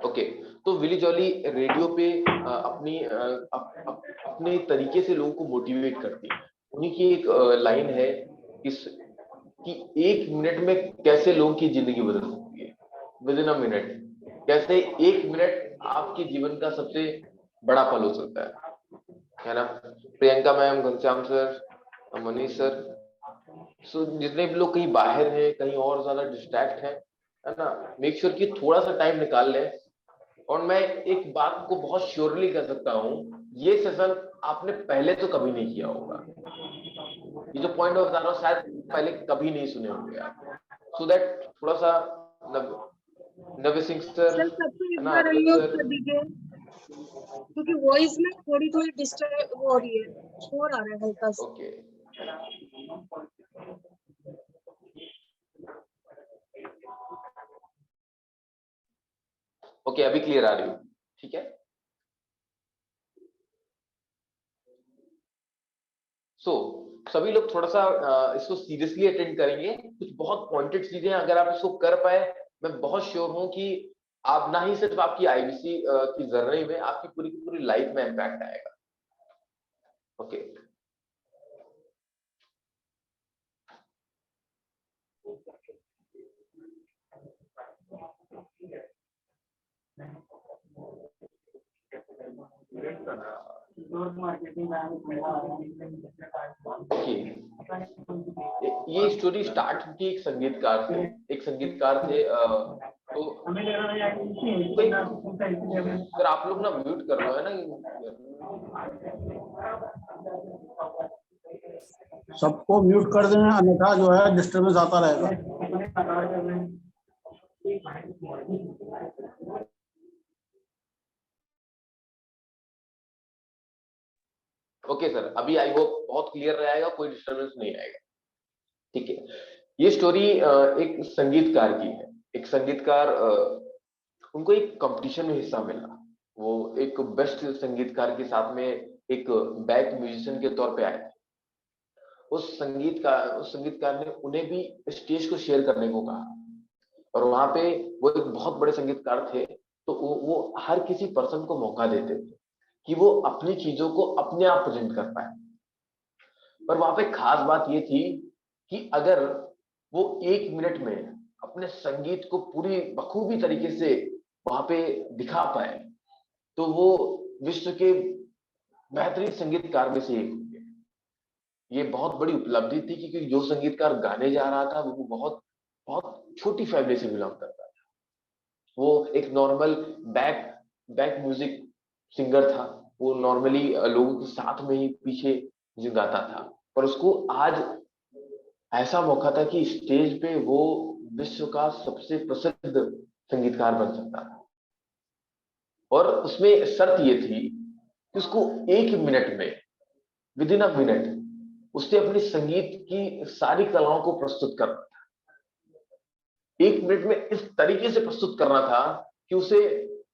Okay, तो Willie jolly radio पे अपने तरीके से लोगों को मोटिवेट करती है। उन्हीं की एक लाइन है इस कि 1 मिनट में कैसे लोगों की जिंदगी बदल सकती है, विद इन अ मिनट। कैसे 1 मिनट आपके जीवन का सबसे बड़ा पल हो सकता है ना। Priyanka ma'am, Ghanshyam sir, Manish sir, so जितने भी लोग कहीं बाहर हैं, कहीं और ज्यादा डिस्ट्रैक्ट है ना, मेक श्योर कि थोड़ा सा टाइम निकाल लें। और मैं एक बात को बहुत श्योरली कह सकता हूं, ये सेशन आपने पहले तो कभी नहीं किया होगा। ये जो पॉइंट मैं बता रहा हूँ शायद पहले कभी नहीं सुने होंगे आप। सो दैट थोड़ा सा नव्य सिंह सर, सर सबको है एक ना, बार अनिरुद्ध अनम्यूट सर। कर दीजिए, क्योंकि वॉइस में थोड़ी थोड़ी डिस्टर्ब हो रही है, शोर आ रहा है हल्का सा। ओके, ओके, अभी क्लियर आ रही हूँ, ठीक है। सो सभी लोग थोड़ा सा इसको सीरियसली अटेंड करेंगे। कुछ बहुत पॉइंटेड चीजें हैं, अगर आप इसको कर पाए, मैं बहुत श्योर हूं कि आप ना ही सिर्फ आपकी आईबीसी की जर्नी में, आपकी पूरी की पूरी लाइफ में इम्पैक्ट आएगा। ओके, ये स्टोरी स्टार्ट की एक संगीतकार से। एक संगीतकार थे, तो कोई सर आप लोग ना म्यूट कर लो, है ना। सबको म्यूट कर देना, अन्यथा जो है डिस्टर्बेंस आता रहेगा। ओके सर, अभी आई होप बहुत क्लियर रहेगा, कोई डिस्टर्बेंस नहीं आएगा, ठीक है। ये स्टोरी एक संगीतकार की है। एक संगीतकार, उनको एक कंपटीशन में हिस्सा मिला। वो एक बेस्ट संगीतकार के साथ में एक बैक म्यूजिशियन के तौर पे आए थे। उस संगीतकार ने उन्हें भी स्टेज को शेयर करने को कहा। और वहां पे वो एक बहुत बड़े संगीतकार थे, तो वो हर किसी पर्सन को मौका देते थे कि वो अपनी चीजों को अपने आप प्रेजेंट कर पाए। पर वहां पे खास बात ये थी कि अगर वो 1 मिनट में अपने संगीत को पूरी बखूबी तरीके से वहां पे दिखा पाए, तो वो विश्व के बेहतरीन संगीतकार में से एक होंगे। ये बहुत बड़ी उपलब्धि थी, क्योंकि जो संगीतकार गाने जा रहा था वो बहुत बहुत छोटी फैमिली से बिलोंग करता था। वो एक normal back back music singer था। वो नॉर्मली लोगों के साथ में ही पीछे जो गाता था, पर उसको आज ऐसा मौका था कि स्टेज पे वो विश्व का सबसे प्रसिद्ध संगीतकार बन सकता था। और उसमें शर्त ये थी कि उसको 1 मिनट में, विद इन अ मिनट, उसने अपनी संगीत की सारी कलाओं को प्रस्तुत करना था। 1 मिनट में इस तरीके से प्रस्तुत करना था कि उसे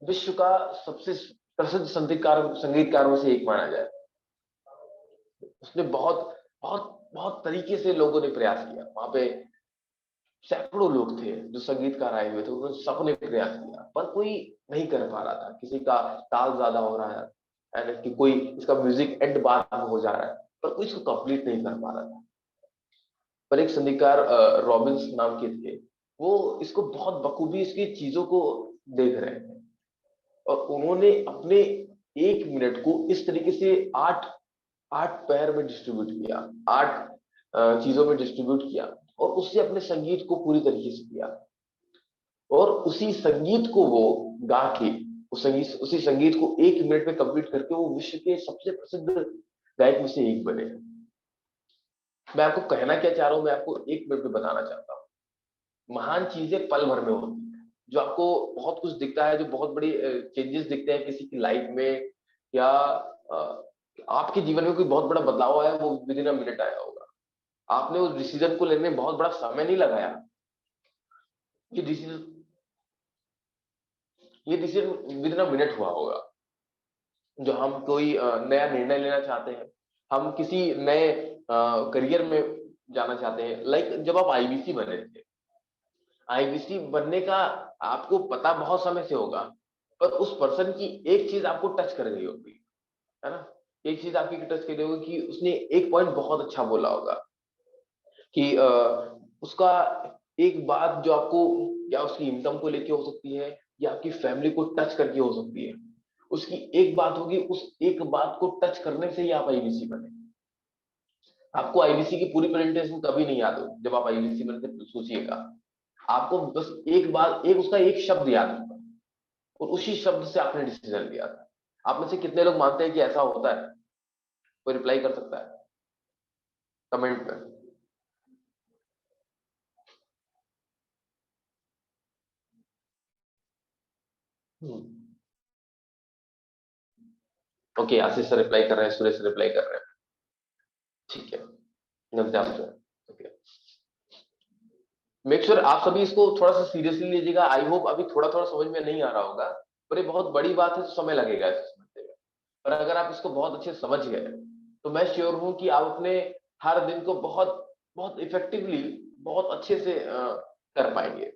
विश्व का सबसे प्रसिद्ध संगीतकारों में से एक माना जाए। उसने बहुत बहुत बहुत तरीके से लोगों ने प्रयास किया। वहां पे सैकड़ों लोग थे जो संगीतकार आए हुए थे, उन्होंने सबने प्रयास किया, पर कोई नहीं कर पा रहा था। किसी का ताल ज्यादा हो रहा है, कि कोई इसका म्यूजिक एंड बाद में हो जा रहा है, पर कोई इसको कंप्लीट नहीं कर पा रहा था। पर एक संगीतकार रॉबिन्स नाम के थे, वो इसको बहुत बखूबी इसकी चीजों को देख रहे थे। और उन्होंने अपने 1 मिनट को इस तरीके से आठ आठ पैर में डिस्ट्रीब्यूट किया, 8 चीजों में डिस्ट्रीब्यूट किया, और उससे अपने संगीत को पूरी तरीके से किया। और उसी संगीत को वो गा के, उसी संगीत को 1 मिनट में कंप्लीट करके वो विश्व के सबसे प्रसिद्ध गायक में से एक बने। मैं आपको कहना क्या चाह रहा हूं, मैं आपको 1 मिनट में बताना चाहता हूँ। महान चीजें पल भर में होती है। जो आपको बहुत कुछ दिखता है, जो बहुत बड़ी चेंजेस दिखते हैं किसी की लाइफ में, या आपके जीवन में कोई बहुत बड़ा बदलाव आया, वो विद इन अ मिनट आया होगा। आपने उस डिसीजन को लेने में बहुत बड़ा समय नहीं लगाया। ये decision with in a minute हुआ होगा। जो हम कोई नया निर्णय लेना चाहते हैं, हम किसी नए करियर में जाना चाहते हैं, लाइक जब आप आईबीसी बने थे, आईबीसी बनने का आपको पता बहुत समय से होगा, पर उस पर्सन की एक चीज आपको टच कर गई होगी, है ना? एक चीज आपकी टच कर गई होगी कि उसने एक पॉइंट बहुत अच्छा बोला होगा कि उसका एक बात जो आपको या उसकी इनकम को लेके हो सकती है या आपकी फैमिली को टच करके हो सकती है, उसकी एक बात होगी, उस एक बात को टच करने से ही आप आईबीसी बने। आपको आईबीसी की पूरी प्रेजेंटेशन कभी नहीं याद होगी जब आप आईबीसी बने थे, सोचिएगा। आपको बस एक बात, एक उसका एक शब्द याद होगा और उसी शब्द से आपने डिसीजन लिया था। आप में से कितने लोग मानते हैं कि ऐसा होता है? कोई रिप्लाई कर सकता है कमेंट में? ओके, आशीष सर रिप्लाई कर रहे हैं, सुरेश रिप्लाई कर रहे हैं, ठीक है। ओके, मेक श्योर आप सभी इसको थोड़ा सा सीरियसली लीजिएगा। आई होप अभी थोड़ा थोड़ा समझ में नहीं आ रहा होगा, पर ये बहुत बड़ी बात है तो समय लगेगा इसे समझते हुए। पर अगर आप इसको बहुत अच्छे से समझ गए तो मैं श्योर हूं कि आप अपने हर दिन को बहुत बहुत इफेक्टिवली, बहुत अच्छे से कर पाएंगे।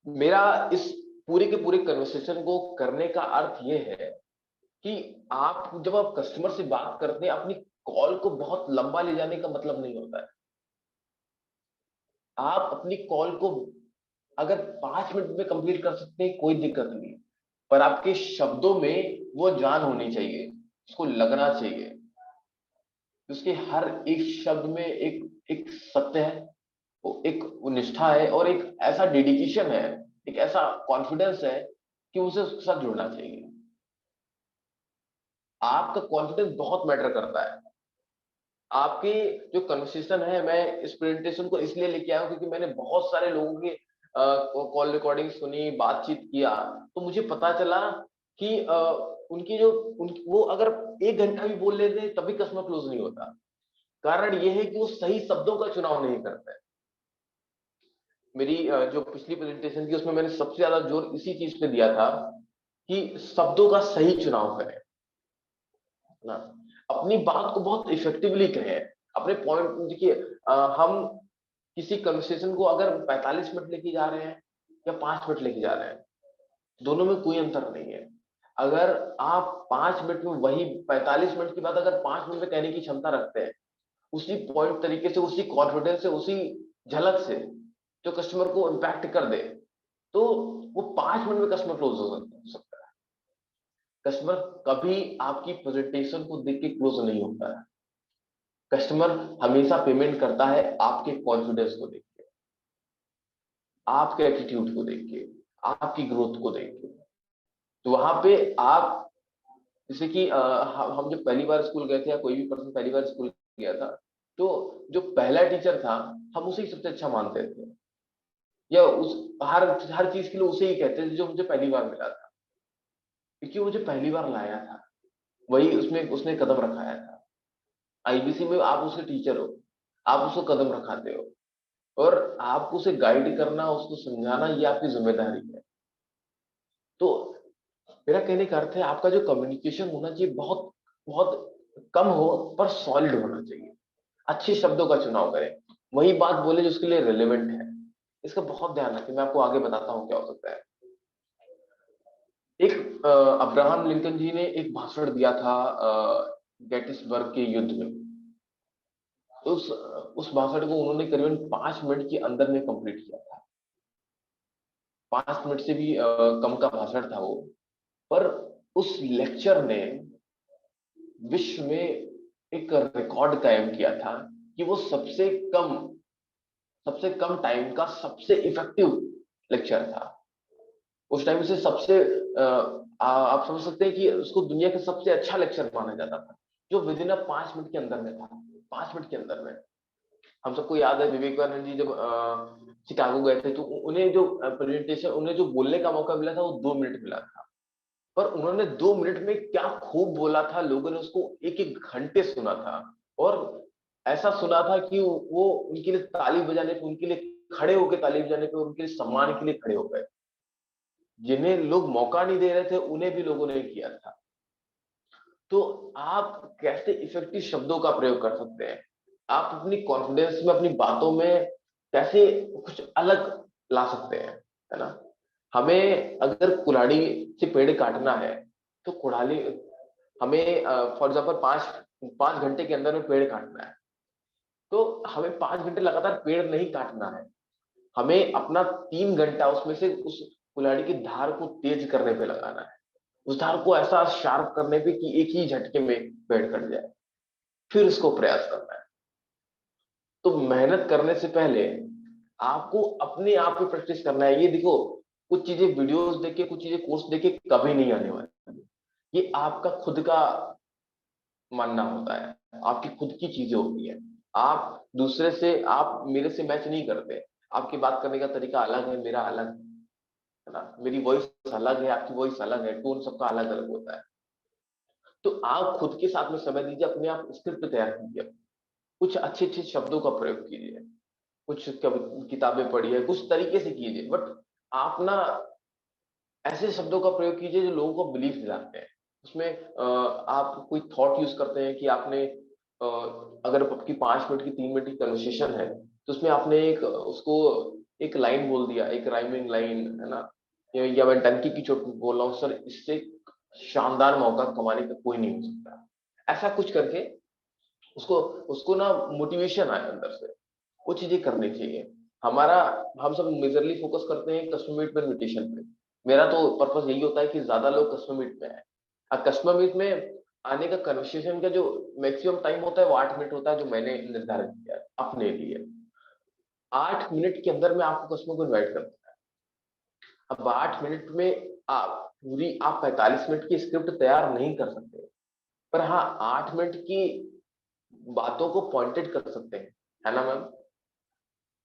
मेरा इस पूरे के पूरे कन्वर्सेशन को करने का अर्थ ये है कि आप जब आप कस्टमर से बात करते हैं, अपनी कॉल को बहुत लंबा ले जाने का मतलब नहीं होता है। आप अपनी कॉल को अगर 5 मिनट में कंप्लीट कर सकते हैं, कोई दिक्कत नहीं, पर आपके शब्दों में वो जान होनी चाहिए, उसको लगना चाहिए। उसके हर एक शब्द में एक एक सत्य है, वो एक वो निष्ठा है और एक ऐसा डेडिकेशन है, एक ऐसा कॉन्फिडेंस है कि उसे उसके साथ जुड़ना चाहिए। आपका कॉन्फिडेंस बहुत मैटर करता है। आपकी जो कन्वर्सेशन है, मैं इस प्रेजेंटेशन को इसलिए लेके आया हूं क्योंकि मैंने बहुत सारे लोगों की कॉल रिकॉर्डिंग सुनी, बातचीत किया, तो मुझे पता चला कि उनकी जो वो अगर 1 घंटा भी बोल लेते हैं तभी कस्टमर क्लोज नहीं होता। कारण ये है कि वो सही शब्दों का चुनाव नहीं करते हैं। मेरी जो पिछली प्रेजेंटेशन थी उसमें मैंने सबसे ज्यादा जोर इसी चीज पे दिया था कि शब्दों का सही चुनाव करें ना, अपनी बात को बहुत इफेक्टिवली कहें, अपने पॉइंट। देखिए, हम किसी कन्वर्सेशन को अगर 45 मिनट लेके जा रहे हैं या 5 मिनट लेके जा रहे हैं, दोनों में कोई अंतर नहीं है। अगर आप 5 मिनट में वही 45 मिनट की बात अगर 5 मिनट में कहने की क्षमता रखते हैं, उसी पॉइंट तरीके से, उसी कॉन्फिडेंस से, उसी झलक से जो कस्टमर को इम्पैक्ट कर दे, तो वो 5 मिनट में कस्टमर क्लोज हो सकता है। कस्टमर कभी आपकी प्रेजेंटेशन को देख के क्लोज नहीं होता है। कस्टमर हमेशा पेमेंट करता है आपके कॉन्फिडेंस को देख के, आपके एटीट्यूड को देख के, आपकी ग्रोथ को देख के। तो वहां पे आप, जैसे कि हम जब पहली बार स्कूल गए थे या कोई भी पर्सन पहली बार स्कूल गया था, तो जो पहला टीचर था हम उसे ही सबसे अच्छा मानते थे, या उस हर हर चीज के लिए उसे ही कहते थे जो मुझे पहली बार मिला था, क्योंकि वो मुझे पहली बार लाया था, वही उसमें उसने कदम रखाया था। आईबीसी में आप उसके टीचर हो, आप उसको कदम रखाते हो और आपको उसे गाइड करना, उसको समझाना, ये आपकी जिम्मेदारी है। तो मेरा कहने का अर्थ है आपका जो कम्युनिकेशन होना चाहिए बहुत बहुत कम हो, पर सॉलिड होना चाहिए। अच्छे शब्दों का चुनाव करें, वही बात बोले जो उसके लिए रिलेवेंट है। इसका बहुत ध्यान रखें, मैं आपको आगे बताता हूँ क्या हो सकता है। एक अब्राहम लिंकन जी ने एक भाषण दिया था गेटिसबर्ग के युद्ध में। उस भाषण को उन्होंने करीबन 5 मिनट के अंदर में कंप्लीट किया था। 5 मिनट से भी कम का भाषण था वो, पर उस लेक्चर ने विश्व में एक रिकॉर्ड कायम किया था कि वो सबसे कम टाइम का सबसे इफेक्टिव लेक्चर था। उस टाइम से सबसे आप समझ सकते हैं कि उसको दुनिया का सबसे अच्छा लेक्चर माना जाता था, जो विद इन 5 मिनट के अंदर में था। 5 मिनट के अंदर में, हम सबको याद है विवेकानंद जी जब शिकागो गए थे, तो उन्हें जो प्रेजेंटेशन, उन्हें जो बोलने का मौका मिला था वो 2 मिनट मिला था, पर उन्होंने 2 मिनट में क्या खूब बोला था। लोगों ने उसको एक एक घंटे सुना था और ऐसा सुना था कि वो उनके लिए ताली बजाने पे, उनके लिए खड़े होकर ताली बजाने पे, उनके लिए सम्मान के लिए खड़े हो गए। जिन्हें लोग मौका नहीं दे रहे थे उन्हें भी लोगों ने किया था। तो आप कैसे इफेक्टिव शब्दों का प्रयोग कर सकते हैं, आप अपनी कॉन्फिडेंस में, अपनी बातों में कैसे कुछ अलग ला सकते हैं, है ना। हमें अगर कुल्हाड़ी से पेड़ काटना है तो कुल्हाड़ी हमें फॉर एग्जाम्पल 5 घंटे के अंदर में पेड़ काटना है, तो हमें 5 घंटे लगातार पेड़ नहीं काटना है, हमें अपना 3 घंटा उसमें से उस कुल्हाड़ी की धार को तेज करने पे लगाना है, उस धार को ऐसा शार्प करने पे कि एक ही झटके में पेड़ कट जाए, फिर उसको प्रयास करना है। तो मेहनत करने से पहले आपको अपने आप पे प्रैक्टिस करना है। ये देखो, कुछ चीजें वीडियोस देख के, कुछ चीजें कोर्स देख के कभी नहीं आने वाली, ये आपका खुद का मानना होता है, आपकी खुद की चीजें होती है। आप दूसरे से, आप मेरे से मैच नहीं करते, आपकी बात करने का तरीका अलग है, मेरा अलग है ना, मेरी वॉइस अलग है, आपकी वॉइस अलग है, टोन सबका अलग अलग होता है। तो आप खुद के साथ में समय दीजिए, अपने आप स्क्रिप्ट तैयार कीजिए, कुछ अच्छे अच्छे शब्दों का प्रयोग कीजिए, कुछ किताबें पढ़िए, कुछ तरीके से कीजिए, बट आप ना ऐसे शब्दों का प्रयोग कीजिए जो लोगों को बिलीव दिलाते हैं। उसमें आप कोई थॉट यूज करते हैं कि आपने अगर आपकी 5 मिनट की 3 मिनट की कन्वर्सेशन है, तो उसमें आपने एक उसको एक लाइन बोल दिया, एक राइमिंग लाइन, है ना, या मैं टंकी की चोट बोल रहा हूँ सर, इससे शानदार मौका कमाने का कोई नहीं हो सकता, ऐसा कुछ करके उसको उसको ना मोटिवेशन आए अंदर से, वो चीजें करनी चाहिए। हमारा, हम सब मेजरली फोकस करते हैं कस्टमर मीट पर इन्विटेशन पे। मेरा तो पर्पस यही होता है कि ज्यादा लोग कस्टमर मीट में आए। अब कस्टमर मीट में आने का कन्वर्सेशन का जो मैक्सिमम टाइम होता है वो 8 मिनट होता है, जो मैंने निर्धारित किया है अपने लिए। 8 मिनट के अंदर में आपको कस्टमर को इन्वाइट करना है। अब 8 मिनट में आप 45 मिनट की स्क्रिप्ट तैयार नहीं कर सकते, पर हाँ 8 मिनट की बातों को पॉइंटेड कर सकते हैं, है ना मैम।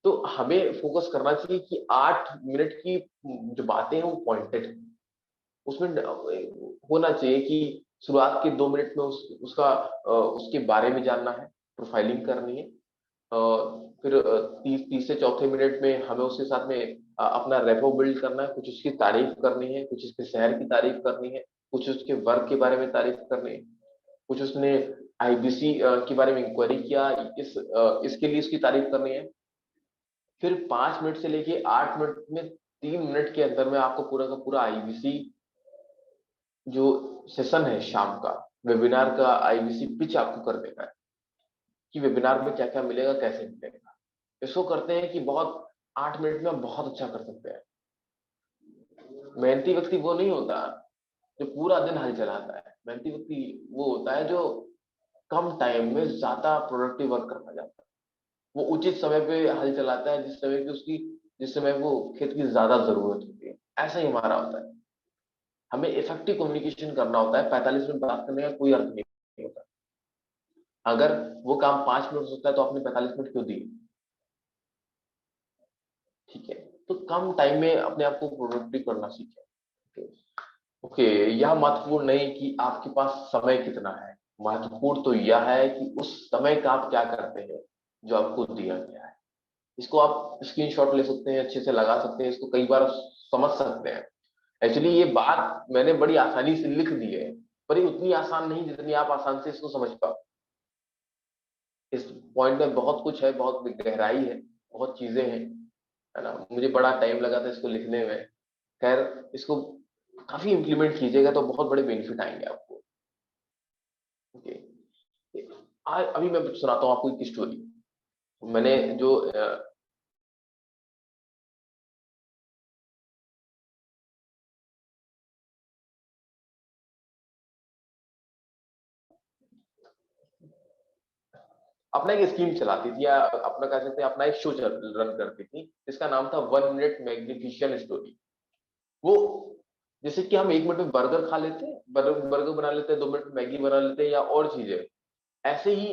तो हमें फोकस करना चाहिए कि 8 मिनट की जो बातें हैं वो पॉइंटेड है, उसमें होना चाहिए कि शुरुआत के 2 मिनट में उसके बारे में जानना है, प्रोफाइलिंग करनी है। फिर 30 से चौथे मिनट में हमें उसके साथ में अपना रेपो बिल्ड करना है, कुछ उसकी तारीफ करनी है, कुछ उसके शहर की तारीफ करनी है, कुछ उसके वर्क के बारे में तारीफ करनी है, कुछ उसने आईबीसी के बारे में इंक्वायरी किया, इसके लिए उसकी तारीफ करनी है। फिर 5 मिनट से लेके 8 मिनट में 3 मिनट के अंदर में आपको पूरा का पूरा आईबीसी जो सेशन है शाम का, वेबिनार का आईबीसी पिच आपको कर देना है कि वेबिनार में क्या क्या मिलेगा, कैसे मिलेगा। इसको करते हैं कि बहुत 8 मिनट में हम बहुत अच्छा कर सकते हैं। मेहनती व्यक्ति वो नहीं होता जो पूरा दिन हल चलाता है, मेहनती व्यक्ति वो होता है जो कम टाइम में ज्यादा प्रोडक्टिव वर्क करना चाहता है। वो उचित समय पे हल चलाता है, जिस समय वो खेत की ज्यादा जरूरत होती है। ऐसा ही हमारा होता है, हमें इफेक्टिव कम्युनिकेशन करना होता है। 45 मिनट बात करने का कोई अर्थ नहीं होता। अगर वो काम 5 मिनट हो सकता है तो आपने 45 मिनट क्यों दिए, ठीक है। तो कम टाइम में अपने आप को प्रोडक्टिव करना सीखें। ओके, यह महत्वपूर्ण नहीं कि आपके पास समय कितना है, महत्वपूर्ण तो यह है कि उस समय का आप क्या करते हैं जो आपको दिया गया है। इसको आप स्क्रीनशॉट ले सकते हैं, अच्छे से लगा सकते हैं, इसको कई बार समझ सकते हैं। एक्चुअली ये बात मैंने बड़ी आसानी से लिख दी है, पर ये उतनी आसान नहीं जितनी आप आसान से इसको समझ पाओ। इस पॉइंट में बहुत कुछ है, बहुत गहराई है, बहुत चीजें हैं, है ना। मुझे बड़ा टाइम लगा था इसको लिखने में। खैर, इसको काफी इंप्लीमेंट कीजिएगा तो बहुत बड़े बेनिफिट आएंगे आपको। ओके, अभी मैं सुनाता हूँ आपको एक स्टोरी। मैंने जो अपना एक स्कीम चलाती थी, या अपना कह सकते हैं अपना एक शो रन करती थी, जिसका नाम था 1 मिनट मैग्निफिशियंट स्टोरी। वो जैसे कि हम 1 मिनट में बर्गर खा लेते हैं, बर्गर बना लेते हैं, 2 मिनट में मैगी बना लेते हैं या और चीजें, ऐसे ही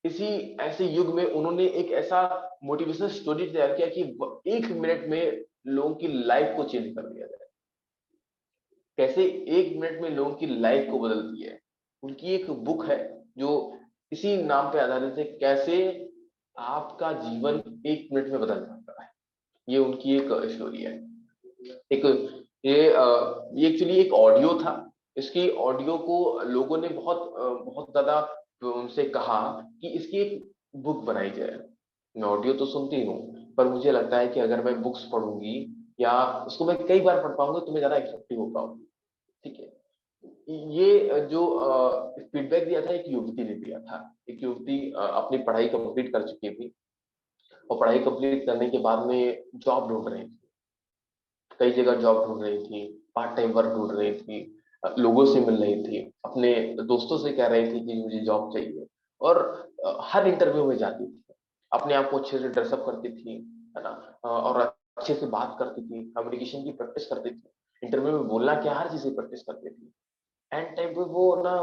इसी ऐसे युग में उन्होंने एक ऐसा मोटिवेशनल स्टोरी तैयार किया कि 1 मिनट में लोगों की लाइफ को चेंज कर दिया जाए। कैसे 1 मिनट में लोगों की लाइफ को बदलती है। उनकी एक बुक है जो इसी नाम पे आधारित है, कैसे आपका जीवन 1 मिनट में बदल जाता है। ये उनकी एक स्टोरी है। एक ये एक्चुअली एक ऑडियो था, इसकी ऑडियो को लोगों ने बहुत ज्यादा उनसे कहा कि इसकी एक बुक बनाई जाए। मैं ऑडियो तो सुनती हूँ, पर मुझे लगता है कि अगर मैं बुक्स पढ़ूंगी या उसको मैं कई बार पढ़ पाऊंगा तो मैं ज्यादा इफेक्टिव हो पाऊंगी। ठीक है। ये जो फीडबैक दिया था एक युवती ने दिया था। एक युवती अपनी पढ़ाई कंप्लीट कर चुकी थी और पढ़ाई कंप्लीट करने के बाद में जॉब ढूंढ रही थी, कई जगह जॉब ढूंढ रही थी, पार्ट टाइम वर्क ढूंढ रही थी, लोगों से मिल रही थी, अपने दोस्तों से कह रही थी कि मुझे जॉब चाहिए। और हर इंटरव्यू में जाती थी, अपने आप को अच्छे से ड्रेसअप करती थी, है ना, और अच्छे से बात करती थी, कम्युनिकेशन की प्रैक्टिस करती थी, इंटरव्यू में बोलना क्या हर चीज की प्रैक्टिस करती थी। एंड टाइम पे वो ना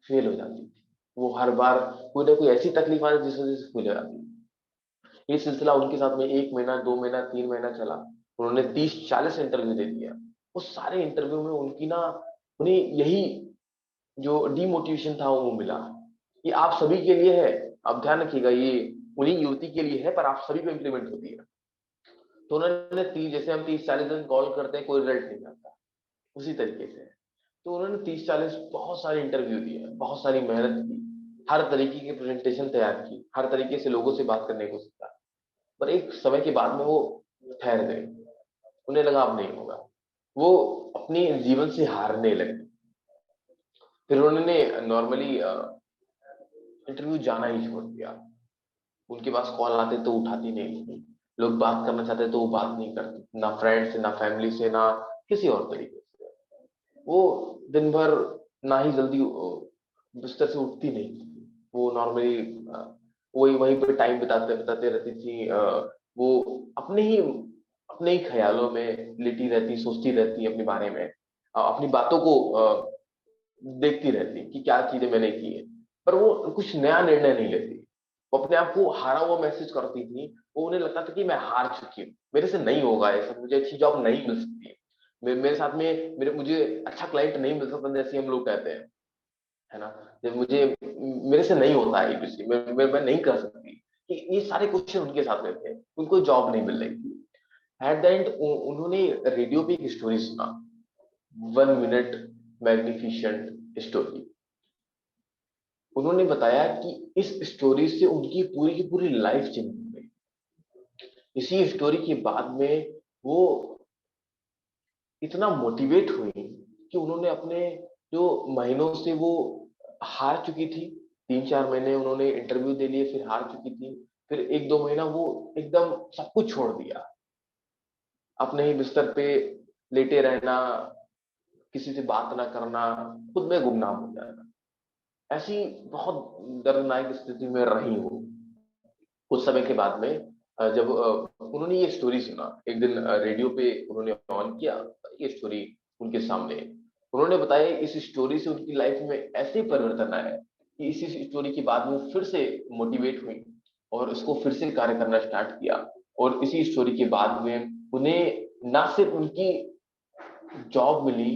फेल हो जाती थी। वो हर बार कोई ना कोई ऐसी तकलीफ आ जाती जिस वजह से फेल हो जाती थी। ये सिलसिला उनके साथ में 1 महीना, 2 महीना, 3 महीना चला। उन्होंने 30-40 इंटरव्यू दे दिया। उस सारे इंटरव्यू में उनकी ना उन्हें यही जो डीमोटिवेशन था वो मिला। ये आप सभी के लिए है, आप ध्यान रखिएगा, ये उन्हीं युवती के लिए है पर आप सभी को इम्प्लीमेंट होती है। तो उन्होंने जैसे हम 30-40 दिन कॉल करते हैं, कोई रिजल्ट नहीं आता, उसी तरीके से। तो उन्होंने 30-40 बहुत सारे इंटरव्यू दिए, बहुत सारी मेहनत की, हर तरीके की प्रेजेंटेशन तैयार की, हर तरीके से लोगों से बात करने को सीखा। पर एक समय के बाद में वो ठहर गए। उन्हें लगा अब नहीं होगा। वो अपने जीवन से हारने लगे। फिर उन्होंने नॉर्मली इंटरव्यू जाना ही छोड़ दिया। उनके पास कॉल आते तो उठाती नहीं थी, लोग बात करना चाहते तो वो बात नहीं करती, ना फ्रेंड से, ना फैमिली से, ना किसी और तरीके से। वो दिन भर ना ही जल्दी बिस्तर से उठती नहीं थी। वो नॉर्मली वही वहीं पे टाइम बिताते बिताते रहती थी। वो अपने ही अपने ही ख्यालों में लेटी रहती, सोचती रहती अपने बारे में, अपनी बातों को देखती रहती कि क्या चीजें मैंने की है। पर वो कुछ नया निर्णय नहीं लेती। वो अपने आप को हारा हुआ महसूस करती थी। वो उन्हें लगता था कि मैं हार चुकी हूँ, मेरे से नहीं होगा ऐसा, मुझे अच्छी जॉब नहीं मिल सकती है, मेरे साथ में मुझे अच्छा क्लाइंट नहीं मिल सकता, जैसे हम लोग कहते हैं, है ना। जब मुझे मेरे से नहीं होता है ABC, मैं नहीं कर सकती। कि ये सारे क्वेश्चन उनके साथ में थे, उनको जॉब नहीं मिल रही थी। एट द एंड उन्होंने रेडियो पे एक स्टोरी सुना, 1 मिनट मैग्निफिशेंट स्टोरी। उन्होंने बताया कि इस स्टोरी से उनकी पूरी की पूरी लाइफ चेंज हो गई। इसी स्टोरी के बाद में वो इतना मोटिवेट हुई कि उन्होंने अपने जो महीनों से वो हार चुकी थी, 3-4 महीने उन्होंने इंटरव्यू दे लिए, फिर हार चुकी थी, फिर 1-2 महीना वो एकदम सब कुछ छोड़ दिया। अपने ही बिस्तर पे लेटे रहना, किसी से बात ना करना, खुद में गुमनाम हो जाना, ऐसी बहुत दर्दनाक स्थिति में रही हूँ। कुछ समय के बाद में जब उन्होंने ये स्टोरी सुना, एक दिन रेडियो पे उन्होंने ऑन किया, ये स्टोरी उनके सामने, उन्होंने बताया इस स्टोरी से उनकी लाइफ में ऐसे परिवर्तन आए कि इसी स्टोरी के बाद वो फिर से मोटिवेट हुई और उसको फिर से कार्य करना स्टार्ट किया। और इसी स्टोरी के बाद में उन्हें ना सिर्फ उनकी जॉब मिली,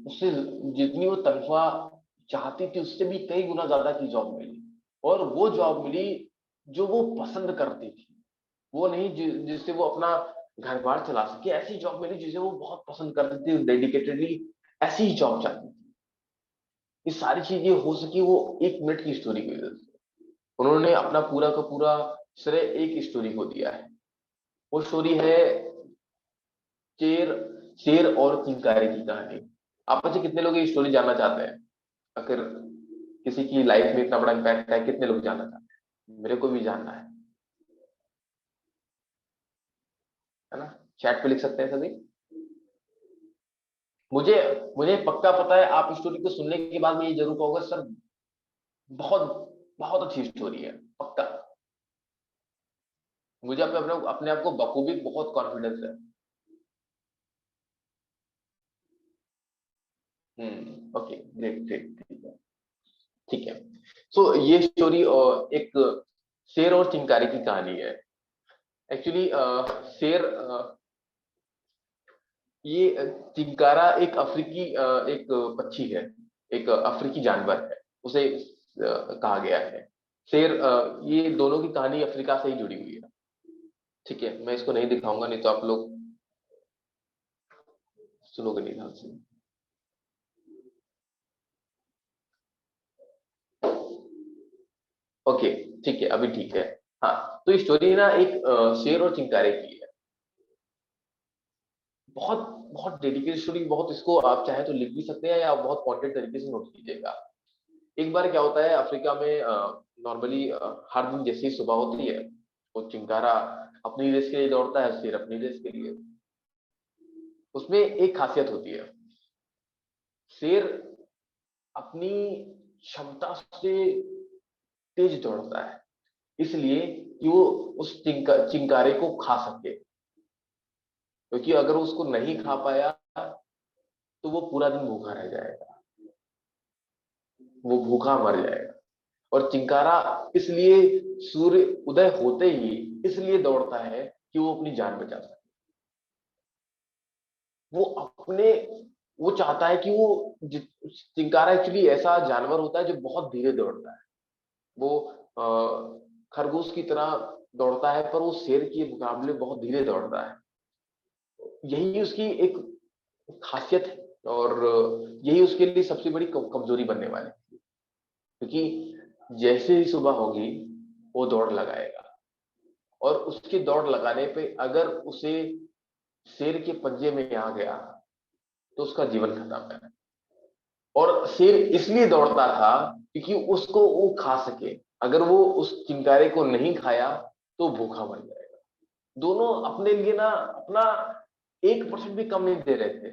उससे जितनी वो तनख्वाह चाहती थी उससे भी कई गुना ज्यादा की जॉब मिली। और वो जॉब मिली जो वो पसंद करती थी, वो नहीं जिससे वो अपना घर बार चला सके, ऐसी जॉब मिली जिसे वो बहुत पसंद करती थी, डेडिकेटेडली ऐसी ही जॉब चाहती थी। ये सारी चीजें हो सकी वो 1 मिनट की स्टोरी की वजह से। उन्होंने अपना पूरा का पूरा श्रेय एक स्टोरी को दिया है। वो स्टोरी है शेर शेर और चिंगारी की कहानी। आप में से कितने लोग ये स्टोरी जानना चाहते हैं? अगर किसी की लाइफ में इतना बड़ा इम्पैक्ट है, कितने लोग जानना चाहते हैं? मेरे को भी जानना है ना। चैट पे लिख सकते हैं सभी। मुझे मुझे पक्का पता है आप स्टोरी को सुनने के बाद में ये जरूर कहोगे सर बहुत बहुत अच्छी स्टोरी है, पक्का। मुझे अपने आप को बखूबी बहुत कॉन्फिडेंस है। ओके, ग्रेट ग्रेट, ठीक है, ठीक है। सो ये स्टोरी एक शेर और चिंकारी की कहानी है। एक्चुअली शेर ये चिंकारा एक अफ्रीकी एक पक्षी है, एक अफ्रीकी जानवर है, उसे कहा गया है। शेर ये दोनों की कहानी अफ्रीका से ही जुड़ी हुई है। ठीक है, मैं इसको नहीं दिखाऊंगा, नहीं तो आप लोग सुनोगे नहीं ध्यान से। ओके ठीक है, अभी ठीक है। हाँ, तो ये स्टोरी ना एक शेर और चिंकारे की है। बहुत बहुत डेडिकेटेड स्टोरी, बहुत, इसको आप चाहे तो लिख भी सकते हैं या बहुत पॉइंटेड तरीके से नोट कीजिएगा। एक बार क्या होता है अफ्रीका में, नॉर्मली हर दिन जैसी सुबह होती है, वो चिंकारा अपनी रेस के लिए दौड़ता है, शेर अपनी रेस के लिए। उसमें एक खासियत होती है, शेर अपनी क्षमता से तेज दौड़ता है, इसलिए कि वो उस चिंकारे को खा सके। क्योंकि अगर उसको नहीं खा पाया तो वो पूरा दिन भूखा रह जाएगा, वो भूखा मर जाएगा। और चिंकारा इसलिए सूर्य उदय होते ही इसलिए दौड़ता है कि वो अपनी जान बचा सके। वो अपने वो चाहता है कि वो चिंकारा एक्चुअली ऐसा जानवर होता है जो बहुत धीरे दौड़ता है। वो खरगोश की तरह दौड़ता है, पर वो शेर के मुकाबले बहुत धीरे दौड़ता है। यही उसकी एक खासियत है, और यही उसके लिए सबसे बड़ी कमजोरी बनने वाली है। क्योंकि जैसे ही सुबह होगी वो दौड़ लगाएगा, और उसकी दौड़ लगाने पे अगर उसे शेर के पंजे में आ गया तो उसका जीवन खत्म है। और शेर इसलिए दौड़ता था क्योंकि उसको वो खा सके। अगर वो उस चिंकारे को नहीं खाया तो भूखा मर जाएगा। दोनों अपने लिए ना अपना 1% भी कम नहीं दे रहे थे।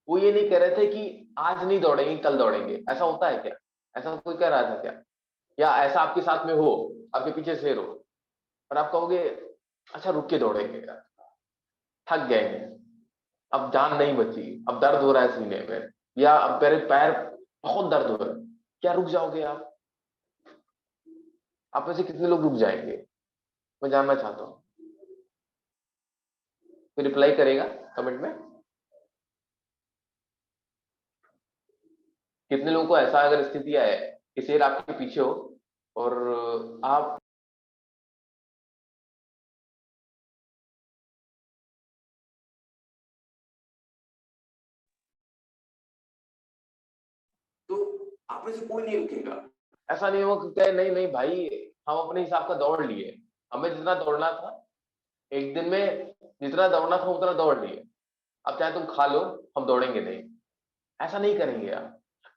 वो ये नहीं कह रहे थे कि आज नहीं दौड़ेंगे कल दौड़ेंगे। ऐसा होता है क्या? ऐसा कोई कह रहा था क्या? या ऐसा आपके साथ में हो, आपके पीछे शेर हो और आप कहोगे अच्छा रुक के दौड़ेंगे यार, थक गए हैं, अब जान नहीं बची, अब दर्द हो रहा है सीने में, या अब मेरे पैर बहुत दर्द हो रहा है, क्या रुक जाओगे आप? आप में से कितने लोग रुक जाएंगे? मैं जानना चाहता हूँ। कोई रिप्लाई करेगा कमेंट में? कितने लोगों को ऐसा अगर स्थिति है कि शेर आपके पीछे हो और आप तो आप में से कोई नहीं रुकेगा? ऐसा नहीं होगा कि कहे नहीं नहीं भाई हम अपने हिसाब का दौड़ लिए, हमें जितना दौड़ना था एक दिन में, जितना दौड़ना था उतना दौड़ लिए, अब चाहे तुम खा लो, हम दौड़ेंगे नहीं। ऐसा नहीं करेंगे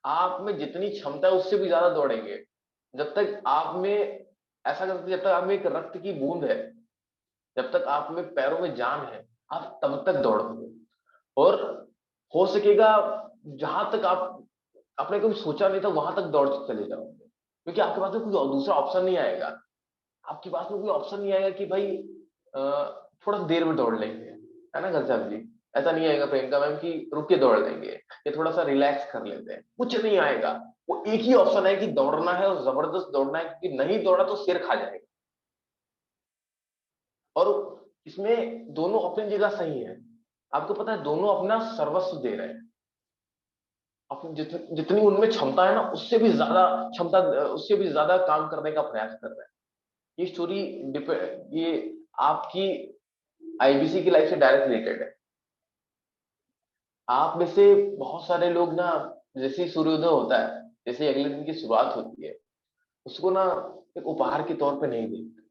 आप में जितनी क्षमता है उससे भी ज्यादा दौड़ेंगे। जब तक आप में ऐसा करते, जब तक आप में एक रक्त की बूंद है, जब तक आप में पैरों में जान है, आप तब तक दौड़ोगे। और हो सकेगा जहां तक आपने कभी सोचा नहीं था वहां तक दौड़ चले जाओगे। क्योंकि आपके पास में कोई दूसरा ऑप्शन नहीं आएगा। आपके पास में कोई ऑप्शन नहीं आएगा कि भाई थोड़ा देर में दौड़ लेंगे, है ना घनश्याम जी? ऐसा नहीं आएगा प्रियंका मैम कि रुक के दौड़ लेंगे या थोड़ा सा रिलैक्स कर लेते हैं, कुछ नहीं आएगा। वो एक ही ऑप्शन है कि दौड़ना है, और जबरदस्त दौड़ना है, क्योंकि नहीं दौड़ा तो सिर खा जाएगा। और इसमें दोनों अपनी जगह सही है। आपको पता है दोनों अपना सर्वस्व दे रहे हैं, अपनी जितनी उनमें क्षमता है ना उससे भी ज्यादा क्षमता, उससे भी ज्यादा काम करने का प्रयास कर रहे हैं। ये स्टोरी ये आपकी आईबीसी की लाइफ से डायरेक्ट रिलेटेड है। आप में से बहुत सारे लोग ना, जैसे ही सूर्योदय होता है, जैसे अगले दिन की शुरुआत होती है, उसको ना एक उपहार के तौर पे नहीं देखते।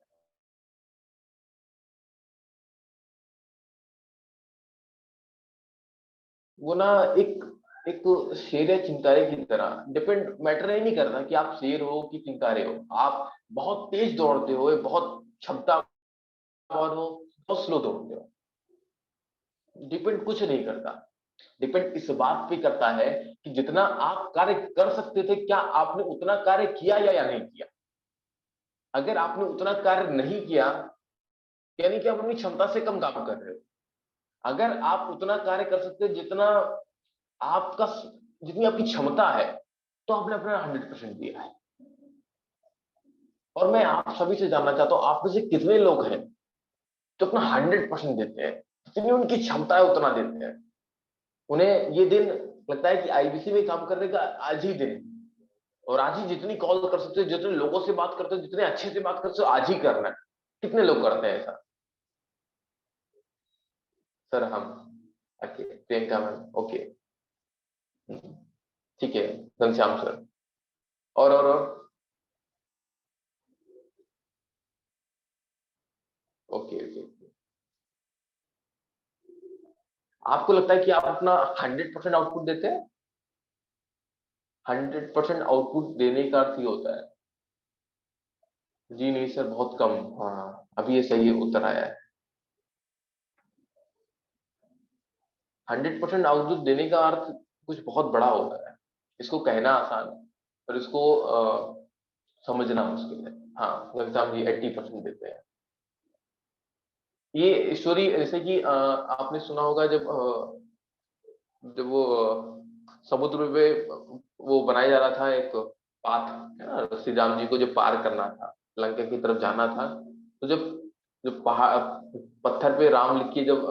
वो ना एक एक शेर या चिंकारे की तरह डिपेंड, मैटर ही नहीं करता कि आप शेर हो कि चिंकारे हो। आप बहुत तेज दौड़ते हो, बहुत क्षमता हो, बहुत स्लो दौड़ते हो, डिपेंड कुछ नहीं करता। डिपेंड इस बात पे करता है कि जितना आप कार्य कर सकते थे, क्या आपने उतना कार्य किया या नहीं किया। अगर आपने उतना कार्य नहीं किया, यानी कि आप अपनी क्षमता से कम काम कर रहे हो। अगर आप उतना कार्य कर सकते हो जितना आपका जितनी आपकी क्षमता है, तो आपने अपना 100% दिया है। और मैं आप सभी से जानना चाहता हूं, आप में से कितने लोग हैं जो अपना 100% देते हैं, जितनी उनकी क्षमता है उतना देते हैं। उन्हें ये दिन लगता है कि आईबीसी में काम करने का आज ही दिन, और आज ही जितनी कॉल कर सकते हो, जितने लोगों से बात करते हो, जितने अच्छे से बात कर सकते हो, आज ही करना है। कितने लोग करते हैं ऐसा? सर हम ओके, प्रियंका मैम, ओके, ठीक है, घनश्याम सर, और ओके ओके। आपको लगता है कि आप अपना 100% आउटपुट देते हैं? 100% आउटपुट देने का अर्थ ये होता है, जी नहीं सर, बहुत कम। हाँ, अभी ये सही उत्तर आया है। 100% आउटपुट देने का अर्थ कुछ बहुत बड़ा होता है। इसको कहना आसान है, पर इसको समझना मुश्किल है। हाँ, एग्जाम जी 80% देते हैं। ये स्टोरी जैसे कि आपने सुना होगा, जब वो समुद्र पे वो बनाया जा रहा था एक पाथ, है ना, श्री राम जी को जो पार करना था, लंका की तरफ जाना था, तो जब जब पहाड़ पत्थर पे राम लिख के जब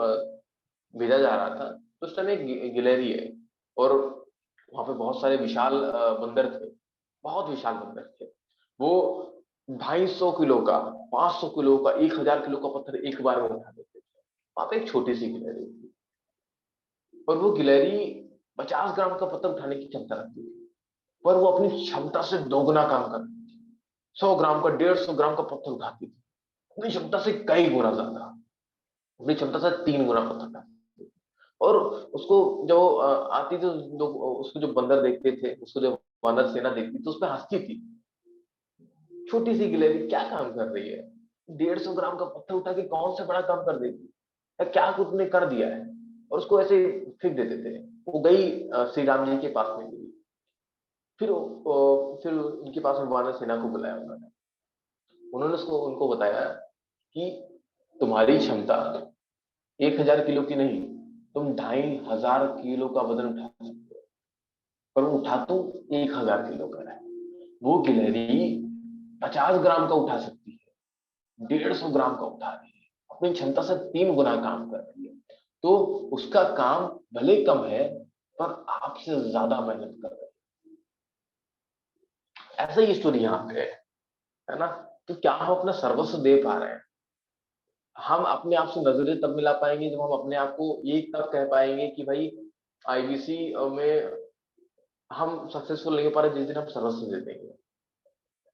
भेजा जा रहा था, तो उस टाइम एक गिलहरी है, और वहां पे बहुत सारे विशाल बंदर थे, बहुत विशाल बंदर थे। वो 250 किलो का, 500 किलो का, 1000 किलो का पत्थर एक बार में उठा देते थे। वहां पे एक छोटी सी गिलहरी थी, और वो गिलहरी 50 ग्राम का पत्थर उठाने की क्षमता रखती थी, पर वो अपनी क्षमता से दोगुना काम करती थी। 100 ग्राम का, 150 ग्राम का पत्थर उठाती थी, अपनी क्षमता से कई गुना ज्यादा, अपनी क्षमता से 3 गुना पत्थर उठाती थी। और उसको जो आती थी, लोग उसको जो बंदर देखते थे, उसको जो वानर सेना देखती थी, तो उस पर हंसती थी, छोटी सी गिलहरी क्या काम कर रही है, 150 ग्राम का पत्थर उठा के कौन सा बड़ा काम कर देगी, या क्या कुछ ने कर दिया है। और उसको ऐसे फेंक देते थे। वो गई श्री राम जी के पास में गई, फिर उनके पास में वानर सेना को बुलाया उन्होंने। उन्होंने उसको उनको बताया कि तुम्हारी क्षमता 1000 किलो की नहीं, तुम 2500 किलो का वजन उठा सकते हो, पर वो उठा तो 1000 किलो का है। वो गिलहरी 50 ग्राम का उठा सकती है, 150 ग्राम का उठा रही है, अपनी क्षमता से 3 गुना काम कर रही है। तो उसका काम भले कम है, पर आपसे ज्यादा मेहनत कर रही है। ऐसा ही स्टोरी यहाँ पे है ना। तो क्या हम अपना सर्वस्व दे पा रहे हैं? हम अपने आप से नजरें तब मिला पाएंगे जब हम अपने आप को ये तब कह पाएंगे कि भाई आईबीसी में हम सक्सेसफुल नहीं हो पा रहे, जिस दिन हम सर्वस्व दे देंगे।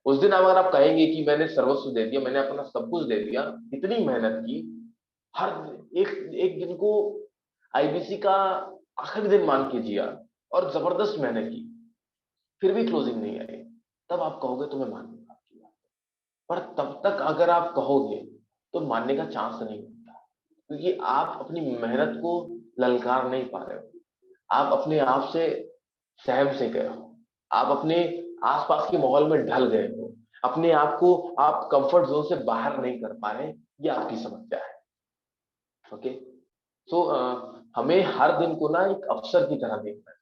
उस दिन अगर आप कहेंगे कि मैंने सर्वस्व दे दिया, मैंने अपना सब कुछ दे दिया, इतनी मेहनत की, हर एक एक दिन को आईबीसी का आखिरी दिन मान के जिया, और जबरदस्त मेहनत की, फिर भी क्लोजिंग नहीं आई, तब आप कहोगे तुम्हें मान लिया। पर तब तक अगर आप कहोगे तो मानने का चांस नहीं होता, क्योंकि आप अपनी मेहनत को ललकार नहीं पा रहे हो, आप अपने आप से सहम से गए हो, आप अपने आसपास के माहौल में ढल गए हो, अपने आप को आप कंफर्ट जोन से बाहर नहीं कर पा रहे, ये आपकी समस्या है। ओके, तो हमें हर दिन को ना एक अवसर की तरह देखना है।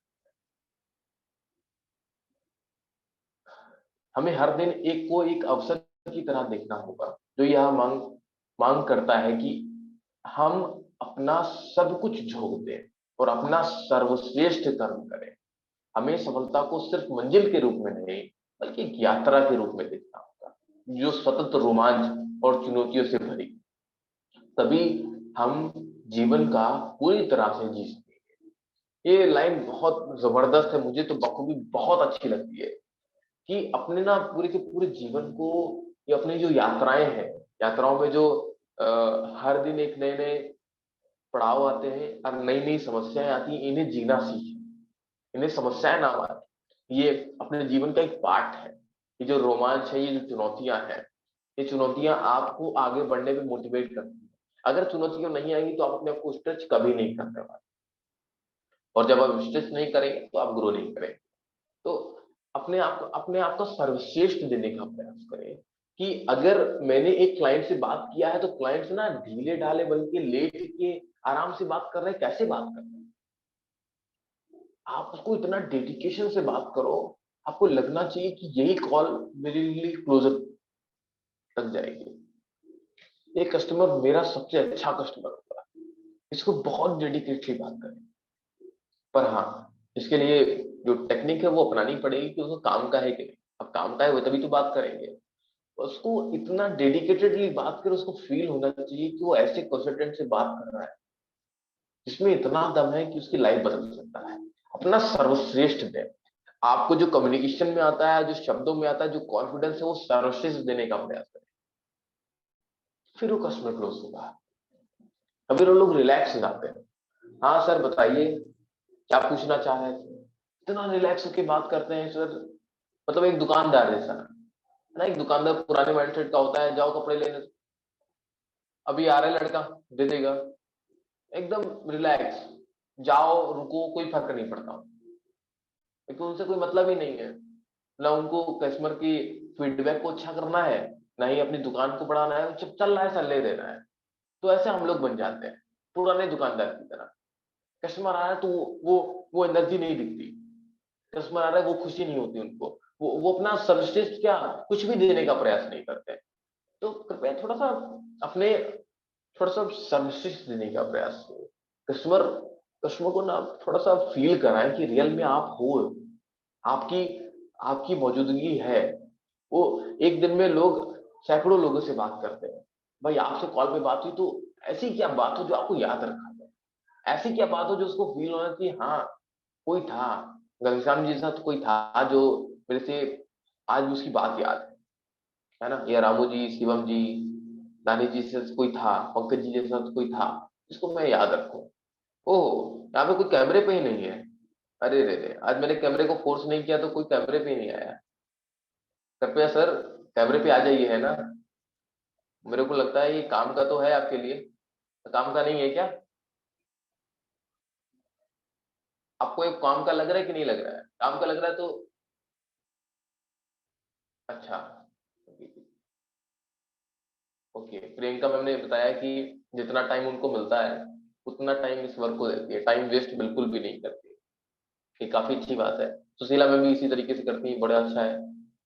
हमें हर दिन एक अवसर की तरह देखना होगा, जो यह मांग मांग करता है कि हम अपना सब कुछ झोंक दें और अपना सर्वश्रेष्ठ कर्म करें। हमें सफलता को सिर्फ मंजिल के रूप में नहीं, बल्कि एक यात्रा के रूप में देखना होगा, जो सतत रोमांच और चुनौतियों से भरी। तभी हम जीवन का पूरी तरह से जी सकेंगे। ये लाइन बहुत जबरदस्त है, मुझे तो बखूबी बहुत अच्छी लगती है कि अपने ना पूरे के पूरे जीवन को, ये अपनी जो यात्राएं हैं, यात्राओं में जो हर दिन एक नए नए पड़ाव आते हैं और नई नई समस्याएं आती हैं, इन्हें जीना सीखें। इन्हें समस्याएं ना माने, ये अपने जीवन का एक पार्ट है। ये जो रोमांच है, ये जो चुनौतियां हैं, ये चुनौतियां आपको आगे बढ़ने में मोटिवेट करती हैं। अगर चुनौतियां नहीं आएंगी तो आप अपने आप को स्ट्रेच कभी नहीं करने वाले, और जब आप स्ट्रेच नहीं करेंगे तो आप ग्रो नहीं करेंगे। तो अपने आप का सर्वश्रेष्ठ देने का प्रयास करें, कि अगर मैंने एक क्लाइंट से बात किया है, तो क्लाइंट से ना ढीले ढाले बल्कि लेट के आराम से बात कर रहे हैं, कैसे बात कर रहे हैं, आप उसको इतना डेडिकेशन से बात करो, आपको लगना चाहिए कि यही कॉल मेरे लिए क्लोजर तक जाएगी। एक कस्टमर मेरा सबसे अच्छा कस्टमर होगा, इसको बहुत डेडिकेटली बात करें। पर हाँ, इसके लिए जो टेक्निक है वो अपनानी पड़ेगी कि उसको काम का है कि नहीं। अब काम का है वो तभी तो बात करेंगे। उसको इतना डेडिकेटेडली बात कर, उसको फील होना चाहिए कि वो ऐसे कंसल्टेंट से बात कर रहा है जिसमें इतना दम है कि उसकी लाइफ बदल सकता है। अपना सर्वश्रेष्ठ दे। आपको जो कम्युनिकेशन में आता है, जो शब्दों में आता है, जो कॉन्फिडेंस है, वो सर्वश्रेष्ठ देने का प्रयास करें, फिर वो कस्टमर क्लोज होगा। अभी वो लोग रिलैक्स हो जाते हैं। हाँ सर बताइए, क्या पूछना चाह रहे थे। इतना रिलैक्स होकर बात करते हैं सर, मतलब एक दुकानदार जैसा है ना। एक दुकानदार पुराने माइंडसेट का होता है, जाओ कपड़े लेने, अभी आ रहा है लड़का, दे देगा, एकदम रिलैक्स, जाओ रुको, कोई फर्क नहीं पड़ता, क्योंकि उनसे कोई मतलब ही नहीं है। ना उनको कस्टमर की फीडबैक को अच्छा करना है, ना ही अपनी दुकान को बढ़ाना है, जब चल रहा है चलने देना है। तो ऐसे हम लोग बन जाते हैं पुराने दुकानदार की तरह। कस्टमर आ रहा है तो वो एनर्जी नहीं दिखती, कस्टमर आ रहा है वो खुशी नहीं होती उनको, वो अपना सर्वश्रेष्ठ क्या कुछ भी देने का प्रयास नहीं करते। तो कृपया थोड़ा सा अपने, थोड़ा सा सर्वश्रेष्ठ देने का प्रयास करो। कस्टमर कस्टमर को ना थोड़ा सा फील कराएं कि रियल में आप हो, आपकी आपकी मौजूदगी है। वो एक दिन में लोग सैकड़ों लोगों से बात करते हैं, भाई आपसे कॉल पे बात हुई तो ऐसी क्या बात हो जो आपको याद रखा है, ऐसी क्या बात हो जो उसको फील होना कि हाँ कोई था, घनश्याम जी के साथ कोई था जो मेरे से आज भी उसकी बात याद है ना। या रामू जी, शिवम जी, नानी जी से कोई था, पंकज जी के साथ कोई था जिसको मैं याद रखूं। ओह यहाँ पे कोई कैमरे पे ही नहीं है, अरे रे रे, आज मैंने कैमरे को फोर्स नहीं किया तो कोई कैमरे पे ही नहीं आया। कृपया सर कैमरे पे आ जाइए, है ना। मेरे को लगता है ये काम का तो है आपके लिए, काम का नहीं है क्या? आपको एक काम का लग रहा है कि नहीं लग रहा है? काम का लग रहा है तो अच्छा। ओके, प्रियंका मैम ने बताया कि जितना टाइम उनको मिलता है उतना टाइम इस वर्क को देती है, टाइम वेस्ट बिल्कुल भी नहीं करती। ये काफी अच्छी बात है। सुशीला मैम भी इसी तरीके से करती है, बड़ा अच्छा है।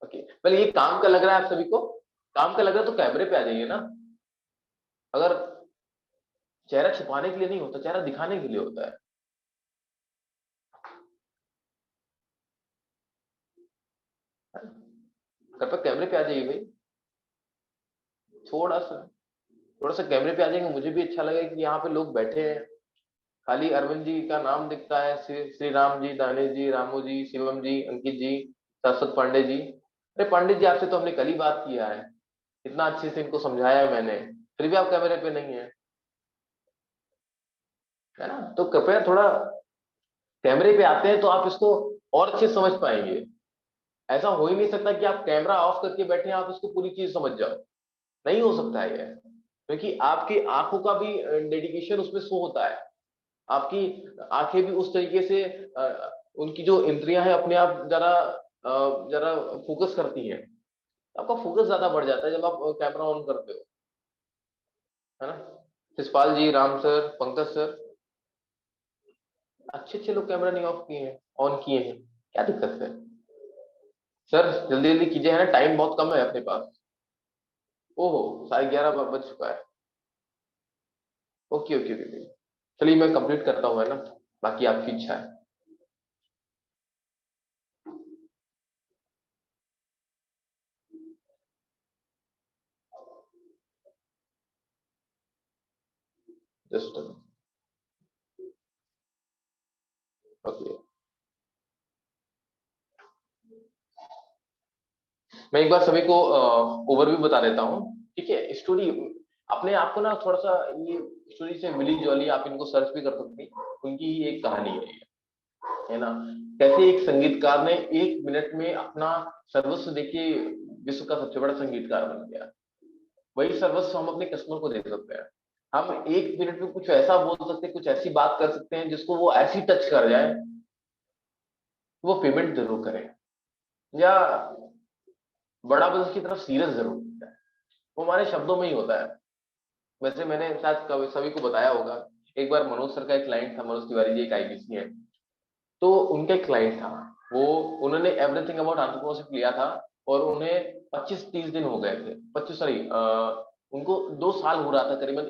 ओके, पहले ये काम का लग रहा है आप सभी को, काम का लग रहा है तो कैमरे पे आ जाइए ना। अगर चेहरा छुपाने के लिए नहीं होता, चेहरा दिखाने के लिए होता है। कृपया कैमरे पे आ जाइए भाई, थोड़ा सा थोड़ा सा कैमरे पे आ जाएंगे, मुझे भी अच्छा लगेगा कि यहाँ पे लोग बैठे हैं। खाली अरविंद जी का नाम दिखता है, श्री राम जी, दानेश जी, रामू जी, शिवम जी, अंकित जी, शाश्वत पांडे जी। अरे पंडित जी आपसे तो हमने कल ही बात किया है, इतना अच्छे से इनको समझाया है मैंने, फिर भी आप कैमरे पे नहीं है, है ना। तो कृपया थोड़ा कैमरे पे आते हैं तो आप इसको और अच्छे से समझ पाएंगे। ऐसा हो ही नहीं सकता कि आप कैमरा ऑफ करके बैठे हैं आप इसको पूरी चीज समझ जाओ, नहीं हो सकता है ये, क्योंकि आपकी आंखों का भी डेडिकेशन उसमें शो होता है। आपकी आंखें भी उस तरीके से उनकी जो इंद्रियां हैं अपने आप जरा जरा फोकस करती हैं, आपका फोकस ज्यादा बढ़ जाता है जब आप कैमरा ऑन करते हो, है ना। शिषपाल जी, राम सर, पंकज सर, अच्छे अच्छे लोग कैमरा नहीं ऑफ किए हैं, ऑन किए हैं, क्या दिक्कत है? सर जल्दी जल्दी कीजिए, है ना, टाइम बहुत कम है अपने पास। ओहो 11:30 बज चुका है। ओके ओके ओके, चलिए मैं कंप्लीट करता हूँ, है ना, बाकी आपकी इच्छा है। जस्ट ओके, मैं एक बार सभी को ओवरव्यू बता देता हूँ। ठीक है, स्टोरी अपने आप को ना थोड़ा सा, ये स्टोरी से मिली जुली, आप इनको सर्च भी कर सकते हैं, उनकी ही एक कहानी है ना। कैसे एक संगीतकार ने 1 मिनट में अपना सर्वस्व देके विश्व का सबसे बड़ा संगीतकार बन गया। वही सर्वस्व हम अपने कस्टमर को दे सकते हैं। हम 1 मिनट में कुछ ऐसा बोल सकते हैं, कुछ ऐसी बात कर सकते हैं जिसको वो ऐसी टच कर जाए, वो पेमेंट जरूर करे, या बड़ा बस की तरफ सीरियस जरूर होता है। वो हमारे शब्दों में ही होता है। वैसे मैंने शायद सभी को बताया होगा, एक बार मनोज सर का एक क्लाइंट था, मनोज तिवारी जी एक आईबीसी है, तो उनका एक क्लाइंट था, वो उन्होंने एवरीथिंग अबाउट एंटरप्रेन्योरशिप लिया था, और उन्हें 25-30 दिन हो गए थे, 25 सॉरी उनको 2 साल हो रहा था करीबन,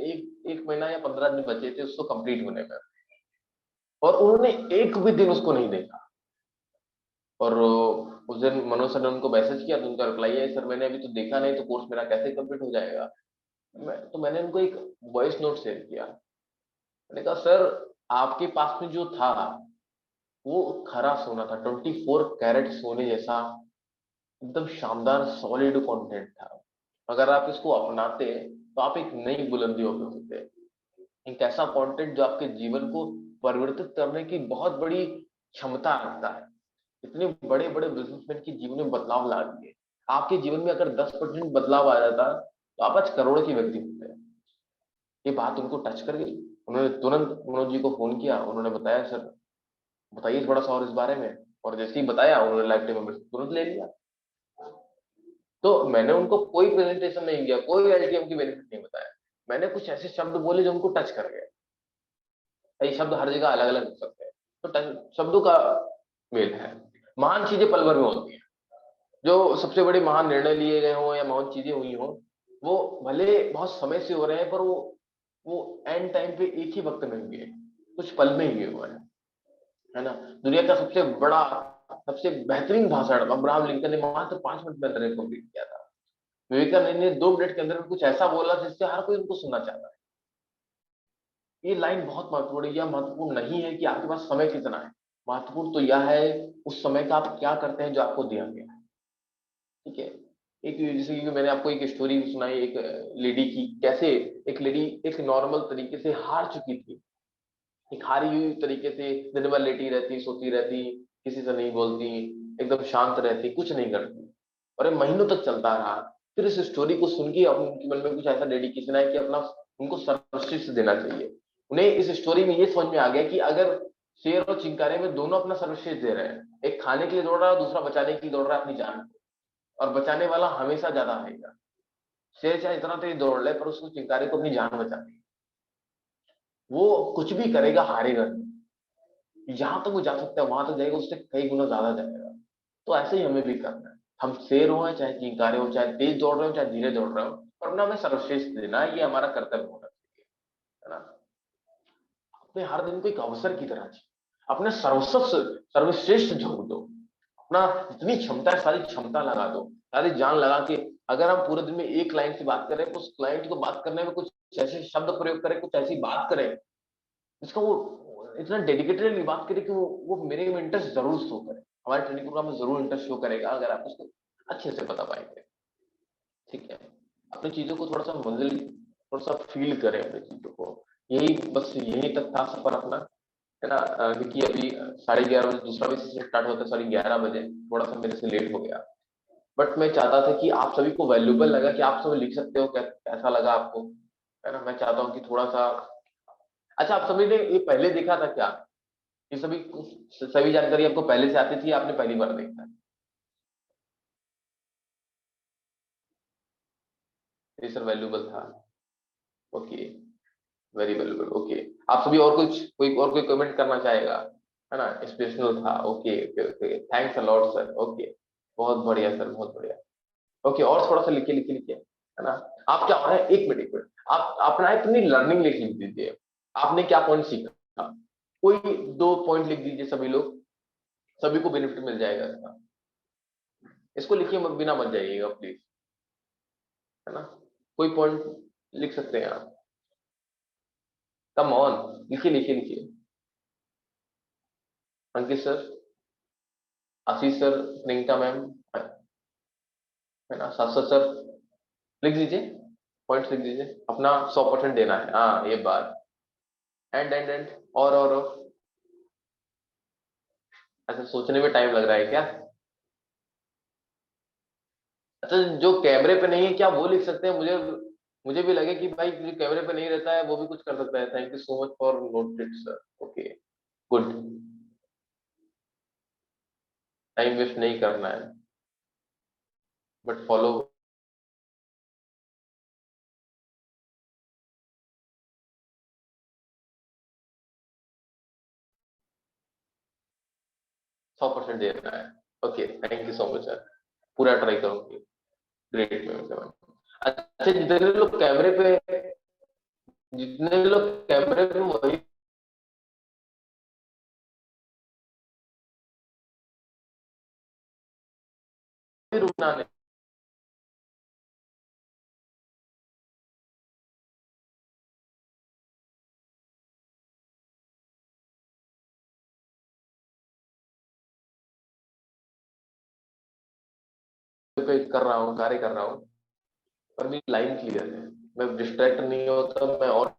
एक महीना या 15 दिन बचे थे उसको कंप्लीट होने में, और उन्होंने एक भी दिन उसको नहीं देखा। और उस दिन मनोज सर ने उनको मैसेज किया तो उनका रिप्लाई है, सर मैंने अभी तो देखा नहीं तो कोर्स मेरा कैसे कंप्लीट हो जाएगा। तो मैंने उनको एक वॉइस नोट शेयर किया। मैंने कहा सर आपके पास में जो था वो खरा सोना था, 24 कैरेट सोने जैसा एकदम शानदार सॉलिड कंटेंट था। अगर आप इसको अपनाते तो आप एक नई बुलंदियों पे होते। एक ऐसा कंटेंट जो आपके जीवन को परिवर्तित करने की बहुत बड़ी क्षमता रखता है। इतने बड़े बड़े बिजनेसमैन के जीवन में बदलाव ला दिए। आपके जीवन में अगर 10% बदलाव आ जाता तो आप आज करोड़ के व्यक्ति होते। ये बात उनको टच कर गई। उन्होंने तुरंत मनोज जी को फोन किया, उन्होंने बताया सर बताइए थोड़ा सा और इस बारे में। और जैसे ही बताया उन्होंने लाइफ टाइम मेंबरशिप तुरंत ले लिया। तो मैंने उनको कोई प्रेजेंटेशन नहीं किया, कोई एलटीएम की बेनिफिट नहीं बताया। मैंने कुछ ऐसे शब्द बोले जो उनको टच कर गए। ये शब्द हर जगह अलग अलग हो सकते हैं, तो शब्दों का मेल है। महान चीजें पल भर में होती हैं। जो सबसे बड़े महान निर्णय लिए गए हों या महान चीजें हुई हों, वो भले बहुत समय से हो रहे हैं, पर वो एंड टाइम पे एक ही वक्त में हुए, कुछ पल में ही हुआ है ना। दुनिया का सबसे बड़ा सबसे बेहतरीन भाषण अब्राहम लिंकन ने मात्र 5 मिनट में अंदर कंप्लीट किया था। विवेकानंद ने 2 मिनट के अंदर कुछ ऐसा बोला जिससे हर कोई उनको सुनना चाहता है। ये लाइन बहुत महत्वपूर्ण है। यह महत्वपूर्ण नहीं है कि आपके पास समय कितना है, महत्वपूर्ण तो यह है उस समय का आप क्या करते हैं जो आपको दिया गया है। ठीक है। एक जैसे कि मैंने आपको एक स्टोरी सुनाई एक लेडी की, कैसे एक लेडी एक नॉर्मल तरीके से हार चुकी थी, एक हारी हुई तरीके से दिन भर लेटी रहती, सोती रहती, किसी से नहीं बोलती, एकदम शांत रहती, कुछ नहीं करती, और ये महीनों तक चलता रहा। फिर इस स्टोरी को सुन के उनके मन में कुछ ऐसा डेडिकेशन है कि अपना उनको सर्वश्रेष्ठ देना चाहिए। उन्हें इस स्टोरी में ये समझ में आ गया कि अगर शेर और चिंकारे में दोनों अपना सर्वश्रेष्ठ दे रहे हैं, एक खाने के लिए दौड़ रहा है, दूसरा बचाने के लिए दौड़ रहा है अपनी जान को, और बचाने वाला हमेशा ज्यादा आएगा। शेर चाहे इतना तेज दौड़ ले, पर उसको चिंकारे को अपनी जान बचानी है। वो कुछ भी करेगा, हारेगा नहीं। जहां तक वो जा सकता है वहां तक जाएगा, उससे कई गुना ज्यादा जाएगा। तो ऐसे ही हमें भी करना है। हम शेर हो चाहे चिंकारे हो, चाहे तेज दौड़ रहे हो चाहे धीरे दौड़ रहे हो, पर अपना हमें सर्वश्रेष्ठ देना है, ये हमारा कर्तव्य होना चाहिए, है ना। अपने हर दिन को एक अवसर की तरह चाहिए, अपने सर्वश्रेष्ठ झोंक दो, अपना जितनी क्षमता है सारी क्षमता लगा दो, सारी जान लगा के। अगर हम पूरे दिन में एक क्लाइंट से बात करें तो उस क्लाइंट को बात करने में कुछ ऐसे शब्द प्रयोग करें, कुछ ऐसी बात करें जिसका वो इतना डेडिकेटेडली बात करे कि वो मेरे में इंटरेस्ट जरूर शो करे, हमारे ट्रेनिंग प्रोग्राम में जरूर इंटरेस्ट शो करेगा अगर आप उसको अच्छे से बता पाएंगे। ठीक है। अपनी चीजों को थोड़ा सा मंजिल, थोड़ा सा फील करें अपनी चीजों को। यही बस यही तक था सफर अपना, है ना। क्योंकि अभी 11:30 बजे दूसरा भी सेशन स्टार्ट होता है, सॉरी 11 बजे, थोड़ा सा मेरे से लेट हो गया। बट मैं चाहता था कि आप सभी को वैल्यूबल लगा, कि आप सब लिख सकते हो कैसा लगा आपको, है ना। मैं चाहता हूँ कि थोड़ा सा अच्छा, आप सभी ने ये पहले देखा था क्या, ये सभी जानकारी आपको पहले से आती थी, आपने पहली बार देखा? ये सर वैल्यूबल था। Okay, very valuable. ओके, आप सभी और कोई कमेंट करना चाहेगा, है ना। इंस्पिरेशनल था। Okay okay okay, thanks a lot sir. Okay, बहुत बढ़िया सर, बहुत बढ़िया। ओके, और थोड़ा सा लिखिए लिखिए लिखिए, है ना। आप क्या हो रहा है, एक मिनट आप अपना अपनी लर्निंग लिख दीजिए। आपने क्या पॉइंट सीखा, कोई 2 पॉइंट लिख दीजिए सभी लोग, सभी को बेनिफिट मिल जाएगा इसका। इसको लिखिए बिना मत जाइएगा प्लीज, है ना। कोई पॉइंट लिख सकते हैं आप, कम ऑन, लिखिए लिखिए लिखिए। अंकित सर, आशीष सर, प्रियंका मैम, है ना, शाश्वत सर, लिख दीजिए, पॉइंट्स लिख दीजिए। अपना 100% देना है, हाँ ये बात। एंड और अच्छा, सोचने में टाइम लग रहा है क्या? अच्छा, जो कैमरे पे नहीं है क्या वो लिख सकते हैं? मुझे मुझे भी लगे कि भाई जो कैमरे पे नहीं रहता है वो भी कुछ कर सकता है। Thank you so much for noted sir. Okay, good. Time waste नहीं करना है, बट फॉलो। 100% देना है। Okay, thank you so much sir, पूरा ट्राई करूंगी। Great ma'am. अच्छा, जितने लोग कैमरे पे वही रुकना नहीं। पे कर रहा हूँ, कार्य कर रहा हूँ, पर मेरी लाइन क्लियर है, मैं डिस्ट्रैक्ट नहीं होता, मैं और